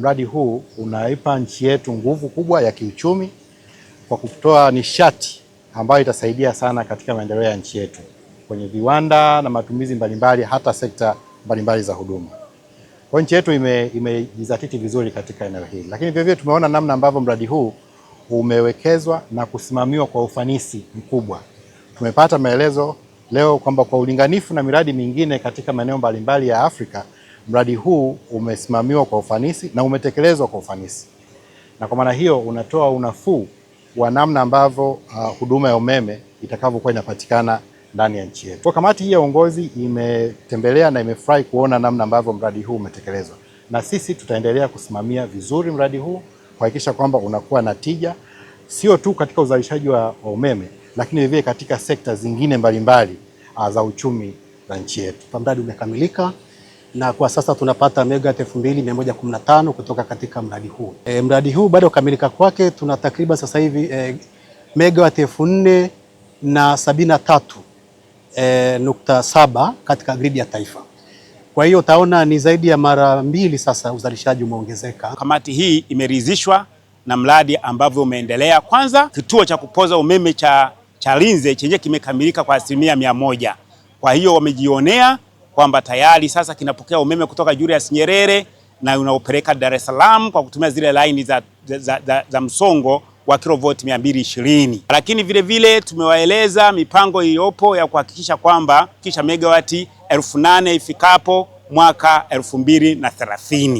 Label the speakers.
Speaker 1: Mradi huu unaipa nchi yetu nguvu kubwa ya kiuchumi kwa kutoa nishati ambayo itasaidia sana katika maendeleo ya nchi yetu kwenye viwanda na matumizi mbalimbali, hata sekta mbalimbali za huduma. Kwa nchi yetu imejizatiti vizuri katika eneo hili, lakini vile vile tumeona namna ambavyo mradi huu umewekezwa na kusimamiwa kwa ufanisi mkubwa. Tumepata maelezo leo kwamba kwa ulinganifu na miradi mingine katika maeneo mbalimbali ya Afrika, mradi huu umesimamiwa kwa ufanisi na umetekelezwa kwa ufanisi, na kwa maana hiyo unatoa unafuu wa namna ambavyo huduma ya umeme itakavyokuwa inapatikana ndani ya nchi yetu. Kwa kamati hii ya uongozi imetembelea na imefurahi kuona namna ambavyo mradi huu umetekelezwa, na sisi tutaendelea kusimamia vizuri mradi huu kuhakikisha kwamba unakuwa na tija, sio tu katika uzalishaji wa umeme, lakini vile katika sekta zingine mbalimbali za uchumi za nchi yetu.
Speaker 2: Mradi umekamilika na kwa sasa tunapata megawati 2115 kutoka katika mradi huu. Mradi huu baada ya kukamilika kwake tuna takriban sasa hivi megawati 4073.7 katika gridi ya taifa. Kwa hiyo utaona ni zaidi ya mara mbili sasa uzalishaji umeongezeka.
Speaker 3: Kamati hii imeridhishwa na mradi ambavyo umeendelea. Kwanza, kituo cha kupoza umeme cha Chalinze chenye kimekamilika kwa 100%. Kwa hiyo wamejionea kwamba tayari sasa kinapokea umeme kutoka Julius Nyerere na unaopeleka Dar es Salaam kwa kutumia zile laini za msongo wa kilovoti 220. Lakini vile vile tumewaeleza mipango iliyopo ya kuhakikisha kwamba kisha megawati 8000 ifikapo mwaka 2030.